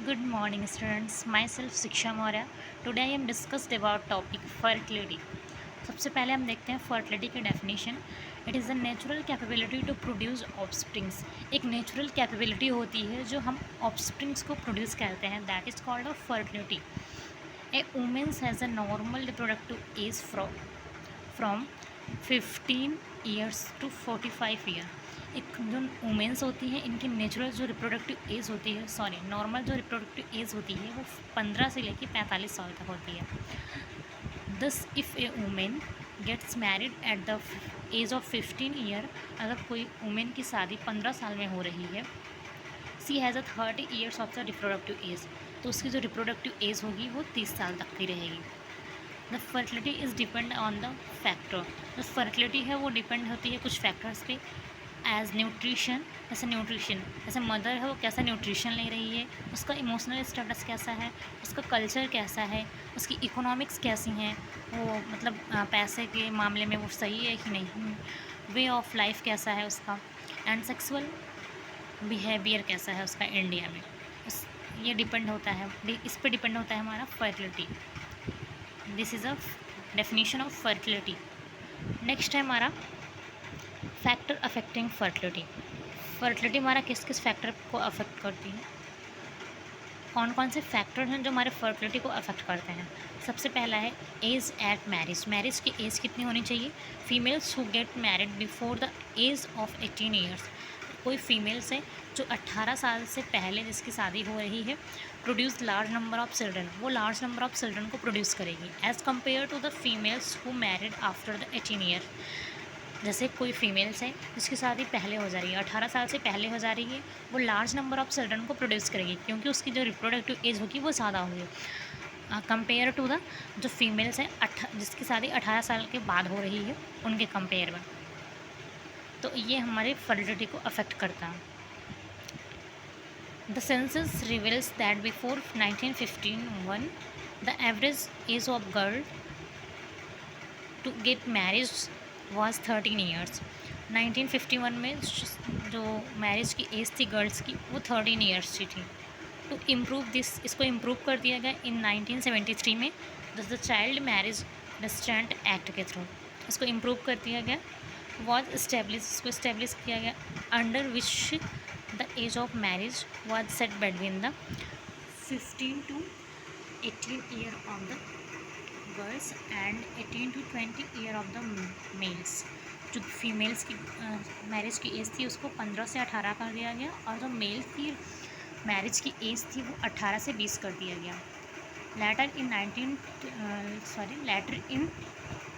Good morning, students. Myself Shiksha Maurya. Today I am discussed about topic fertility. सबसे पहले हम देखते हैं फर्टिलिटी की definition. It is a natural capability to produce offsprings. एक natural capability होती है जो हम ऑफस्प्रिंग्स को प्रोड्यूस करते हैं. That is called a fertility. A womens has a normal reproductive age from 15 years to 45 year. एक जो वुमेंस होती हैं इनकी नेचुरल जो रिप्रोडक्टिव एज होती है, नॉर्मल जो रिप्रोडक्टिव एज होती है वो 15 से लेकर 45 साल तक होती है. Thus if a women gets married at the age of 15 year, अगर कोई वुमेन की शादी 15 साल में हो रही है, she has a 30 years of the reproductive age, तो उसकी जो रिप्रोडक्टिव एज होगी वो 30 साल तक की रहेगी. The fertility is depend on the factor. जो फर्टिलिटी है वो डिपेंड होती है कुछ फैक्टर्स पे. एज न्यूट्रिशन, जैसे मदर है वो कैसा न्यूट्रिशन ले रही है, उसका इमोशनल स्टेटस कैसा है, उसका कल्चर कैसा है, उसकी इकोनॉमिक्स कैसी हैं, वो मतलब पैसे के मामले में वो सही है कि नहीं, वे ऑफ लाइफ कैसा है उसका, एंड सेक्सुअल बिहेवियर कैसा है उसका इंडिया में. ये डिपेंड होता है, इस पर डिपेंड होता है हमारा fertility. This is a definition of fertility. Next है हमारा फैक्टर अफेक्टिंग फर्टिलिटी. फर्टिलिटी हमारा किस किस फैक्टर को अफेक्ट करती है, कौन कौन से फैक्टर हैं जो हमारे फर्टिलिटी को अफेक्ट करते हैं. सबसे पहला है एज एट मैरिज. मैरिज की एज कितनी होनी चाहिए. Females who get married before the age of 18 years. कोई फीमेल्स है जो 18 साल से पहले जिसकी शादी हो रही है, produce large number of children, वो लार्ज नंबर ऑफ चिल्ड्रन को प्रोड्यूस करेगी as compare to the females who married after the 18 year. जैसे कोई फीमेल्स है जिसकी शादी पहले हो जा रही है, 18 साल से पहले हो जा रही है, वो लार्ज नंबर ऑफ चिल्ड्रन को प्रोड्यूस करेगी क्योंकि उसकी जो रिप्रोडक्टिव एज होगी वो ज़्यादा होगी कंपेयर टू द जो फीमेल्स हैं जिसकी शादी 18 साल के बाद हो रही है उनके कंपेयर में. तो ये हमारी फर्टिलिटी को अफेक्ट करता है. The census reveals that before 1951 the average age of girl to get marriage was 13 years. 1951 में जो मैरिज की एज थी गर्ल्स की वो 13 ईयर्स की थी. टू इम्प्रूव दिस, इसको इम्प्रूव कर दिया गया इन 1973 में the child marriage restraint act के थ्रू. इसको इम्प्रूव कर दिया गया. वॉज इस्टेब्लिश, इसको इस्टेब्लिश किया गया under which the age of marriage was set between the 15 to 18 year of the girls and 18 to 20 year of the males. जो females की मैरिज की एज थी उसको 15 से 18 कर दिया गया और जो मेल की मैरिज की एज थी वो 18 से 20 कर दिया गया. Later in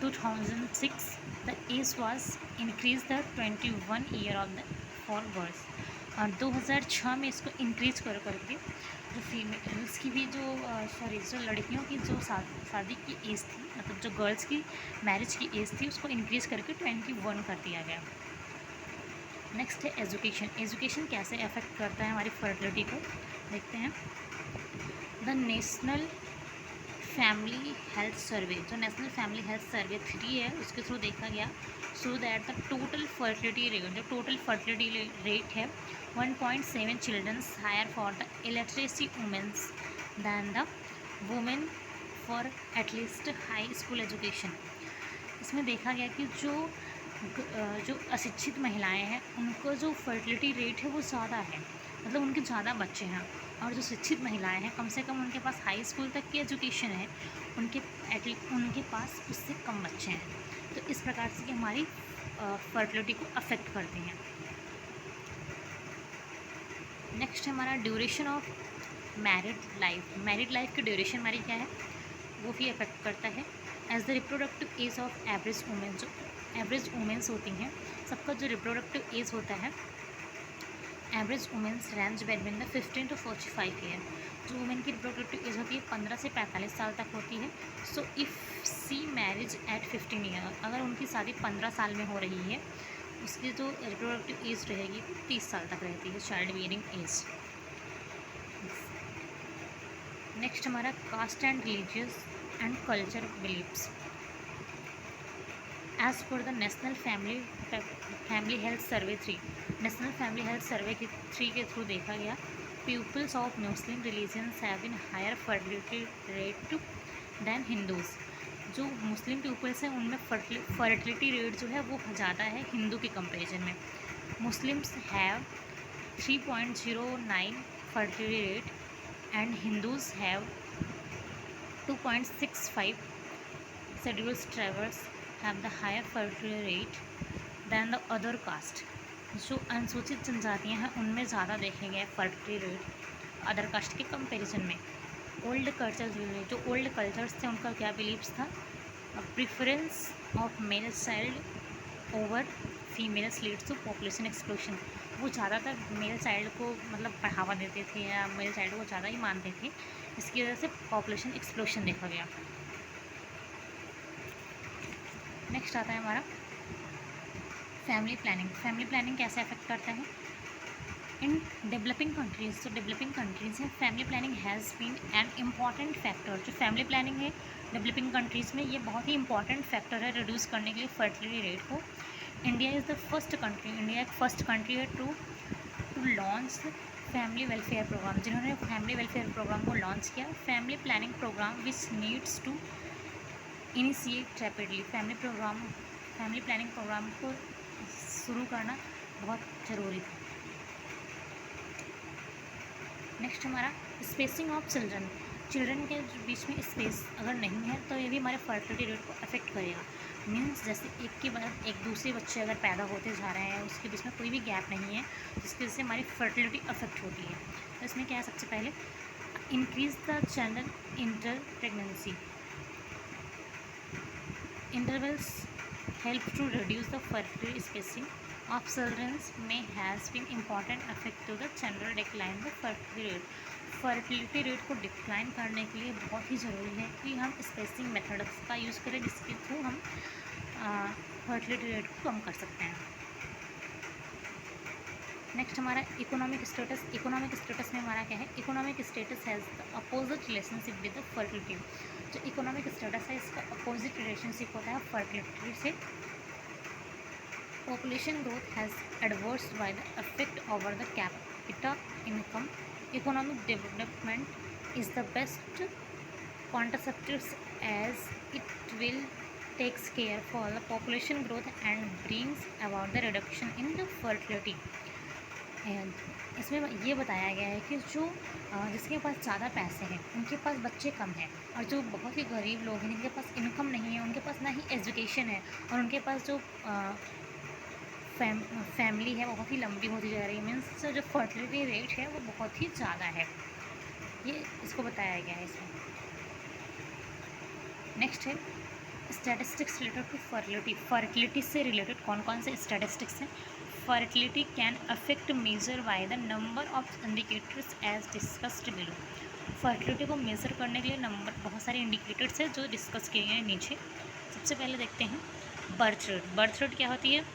2006 the age was increase the 21 year of the for girls. और 2006 में इसको इंक्रीज कर करके जो फीमेल्स की भी जो जो लड़कियों की जो शादी की एज थी, मतलब जो गर्ल्स की मैरिज की एज थी उसको इंक्रीज करके 21 कर दिया गया. नेक्स्ट है एजुकेशन. एजुकेशन कैसे अफेक्ट करता है हमारी फर्टिलिटी को, देखते हैं. द नेशनल फैमिली हेल्थ सर्वे, जो नेशनल फैमिली हेल्थ सर्वे 3 है उसके थ्रू देखा गया, so that the total fertility rate, जो टोटल फर्टिलिटी रेट है 1.7 childrens higher for the illiteracy womens than the women for at least high school education. इसमें देखा गया कि जो अशिक्षित महिलाएं हैं उनको जो फर्टिलिटी रेट है वो ज़्यादा है, मतलब उनके ज़्यादा बच्चे हैं. और जो शिक्षित महिलाएं हैं कम से कम उनके पास हाई स्कूल तक की एजुकेशन है, उनके पास उससे कम बच्चे हैं. तो इस प्रकार से हमारी फर्टिलिटी को अफेक्ट करती हैं. नेक्स्ट है हमारा duration of married life. Married life की ड्यूरेशन हमारी क्या है वो भी अफेक्ट करता है. As the reproductive age of average women, जो एवरेज वुमेन्स होती हैं सबका जो रिप्रोडक्टिव एज होता है average womens range between the 15 to 45 year. जो वुमेन की रिप्रोडक्टिव एज होती है 15 से 45 साल तक होती है. So if she marriage at 15 year, अगर उनकी शादी 15 साल में हो रही है उसकी जो रिप्रोडक्टिव एज रहेगी 30 साल तक रहती है, चाइल्ड बियरिंग एज. नेक्स्ट हमारा caste and religious and culture believes. As per the national family health survey 3, national family health survey के 3 के थ्रू देखा गया peoples of Muslim religions have in higher fertility rate than Hindus. जो Muslim peoples हैं उनमें fertility rate जो है वो ज़्यादा है हिंदू के कंपेरिजन में। Muslims have 3.09 fertility rate and Hindus have 2.65. Scheduled tribes have the higher fertility rate than the other caste. जो अनुसूचित जनजातियां हैं उनमें ज़्यादा देखे गए फर्टिलिटी रेट अदर कास्ट के कंपैरिजन में। ओल्ड कल्चर जो ओल्ड कल्चर्स थे उनका क्या बिलीव्स था, preference of male child over females leads to population explosion. वो ज़्यादातर मेल चाइल्ड को मतलब बढ़ावा देते थे या मेल चाइल्ड को ज़्यादा ही मानते थे, इसकी वजह से पॉपुलेशन एक्सप्लोशन देखा गया। नेक्स्ट आता है हमारा फैमिली प्लानिंग। फैमिली प्लानिंग कैसे अफेक्ट करता है इन डेवलपिंग कंट्रीज़। तो डेवलपिंग कंट्रीज़ हैं, family planning has been an important factor. जो फैमिली प्लानिंग है डेवलपिंग कंट्रीज़ में ये बहुत ही इंपॉर्टेंट फैक्टर है रिड्यूस करने के लिए फर्टिलिटी रेट को। India is the first country, India एक फर्स्ट कंट्री है to launch family welfare program, जिन्होंने फैमिली वेलफेयर प्रोग्राम को लॉन्च किया। Family planning programme which needs to initiate rapidly. Family planning program को शुरू करना बहुत ज़रूरी था। नेक्स्ट हमारा स्पेसिंग ऑफ चिल्ड्रन के बीच में स्पेस अगर नहीं है तो ये भी हमारे फर्टिलिटी रेट को अफेक्ट करेगा। मीन्स जैसे एक के बाद एक दूसरे बच्चे अगर पैदा होते जा रहे हैं उसके बीच में कोई भी गैप नहीं है, जिसकी वजह से हमारी फर्टिलिटी अफेक्ट होती है। तो इसमें क्या है, सबसे पहले increase the channel inter pregnancy intervals help to reduce the fertility spacing of children may has been important effect to the general decline the fertility rate। Fertility rate को डिक्लाइन करने के लिए बहुत ही ज़रूरी है कि हम स्पेसिंग मेथड्स का यूज़ करें, जिसके थ्रू हम फर्टिलिटी रेट को कम कर सकते हैं। नेक्स्ट हमारा इकोनॉमिक स्टेटस। इकोनॉमिक स्टेटस में हमारा क्या है, economic status has the opposite relationship with the fertility. जो इकोनॉमिक स्टेटस है इसका अपोजिट रिलेशनशिप होता है फर्टिलिटी से। Population growth has adverse by the effect over the capita income. Economic development is the best contraceptives as it will takes care for the population growth and brings about the reduction in the fertility. इसमें ये बताया गया है कि जो जिसके पास ज़्यादा पैसे हैं उनके पास बच्चे कम हैं, और जो बहुत ही गरीब लोग हैं जिनके पास इनकम नहीं है, उनके पास ना ही एजुकेशन है, और उनके पास जो फैमिली है बहुत ही लंबी होती जा रही है। मीन्स जो फर्टिलिटी रेट है वो बहुत ही ज़्यादा है, ये इसको बताया गया है इसमें। नेक्स्ट है statistics related to fertility. Fertility से रिलेटेड कौन कौन से स्टैटिस्टिक्स हैं। Fertility can affect major by the number of indicators as discussed below. Fertility को मेज़र करने के लिए बहुत सारे इंडिकेटर्स हैं जो डिस्कस किए हैं नीचे। सबसे पहले देखते हैं बर्थ रेट। बर्थ रेट क्या होती है,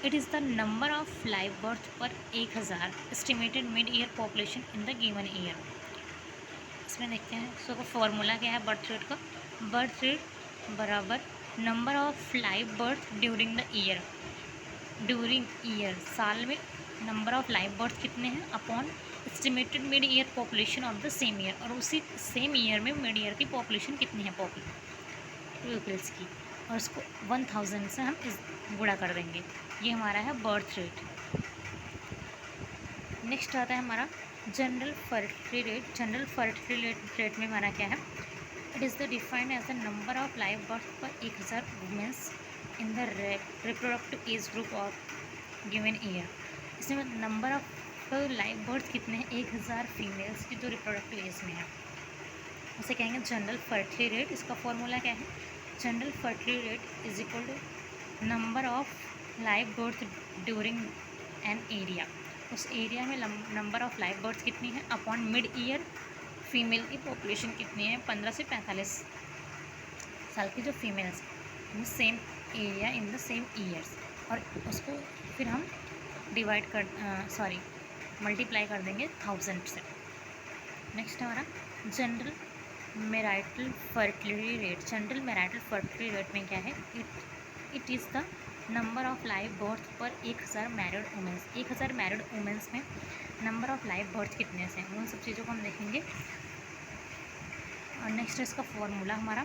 it is the number of live birth per 1000 estimated mid year population in the given year. इसमें देखते हैं सो का फॉर्मूला क्या है बर्थ रेट का। बर्थ रेट बराबर number of live birth during the year. During year साल में नंबर ऑफ लाइव बर्थ कितने हैं upon estimated mid year population of the same year, और उसी सेम ईयर में मिड ईयर की पॉपुलेशन कितनी है पीपल्स की, और उसको 1000 से हम इस गुणा कर देंगे। ये हमारा है बर्थ रेट। नेक्स्ट आता है हमारा general fertility rate. General fertility rate में हमारा क्या है, it is the defined as the number of live birth per 1000 womens in the reproductive age group of given year. इसमें नंबर ऑफ लाइव बर्थ कितने हैं, 1000 फीमेल्स की जो reproductive as में है, उसे कहेंगे जनरल फर्टिलिटी रेट। इसका फॉर्मूला क्या है, general fertility rate is equal to number of live birth during an area. उस एरिया में नंबर ऑफ लाइव बर्थ कितनी है अपॉन मिड ईयर फीमेल की पॉपुलेशन कितनी है, 15 से 45 साल की जो females in same area in the same years, और उसको फिर हम मल्टीप्लाई कर देंगे 1000 से। नेक्स्ट हमारा general marital fertility rate. General marital fertility rate में क्या है, it is the number of live birth per 1000 married women's, 1000 married women's में नंबर ऑफ लाइव बर्थ कितने से, उन सब चीज़ों को हम देखेंगे। और नेक्स्ट इसका फॉर्मूला हमारा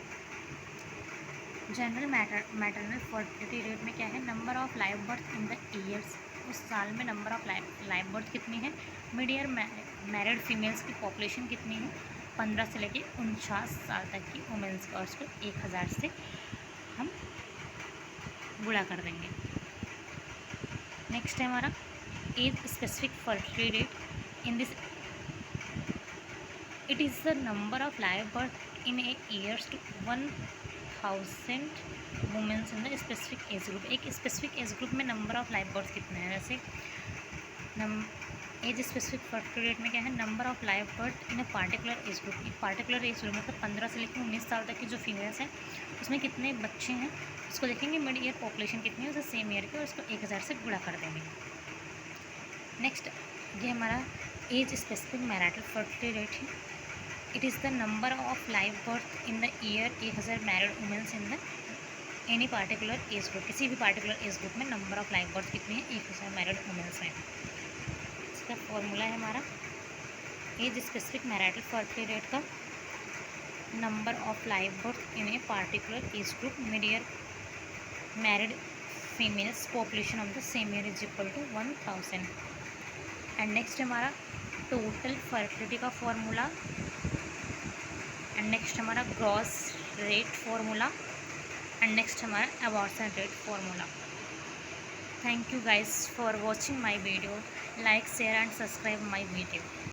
जनरल मैटरनल फर्टिलिटी रेट में क्या है, number of live birth in the years, उस साल में नंबर ऑफ लाइव बर्थ कितनी है। मिड ईयर मैरिड फीमेल्स की पॉपुलेशन कितनी है, 15 से लेकर 49 साल तक की वुमेंस का, उसको 1000 से हम गुणा कर देंगे। नेक्स्ट है हमारा age specific fertility rate in this, it is the number of live birth in a years to 1000 womens in the specific age group. एक स्पेसिफिक एज ग्रुप में नंबर ऑफ लाइव बर्थ कितने हैं, जैसे as specific fertility rate में क्या है, number of live birth in a particular age group, एक particular age group मतलब 15 से लेकर 19 साल तक की जो फीमेल्स हैं उसमें कितने बच्चे हैं उसको देखेंगे। मिड ईयर पॉपुलेशन कितनी है उसे सेम ईयर की, और उसको 1000 से गुणा कर देंगे। नेक्स्ट ये हमारा age specific marital fertility rate है, it is the number of live birth in the year 1000 married women's in the any particular age group, किसी भी पार्टिकुलर एज ग्रुप में नंबर ऑफ लाइव बर्थ कितनी है, 1000 married women's में। इसका formula है हमारा age specific marital fertility rate का number of live birth in a particular age group, mid year married females population of the same year is equal to 1000। And next हमारा total fertility का formula, and next हमारा gross rate formula, and next हमारा abortion rate formula. Thank you guys for watching my video, like share and subscribe my video.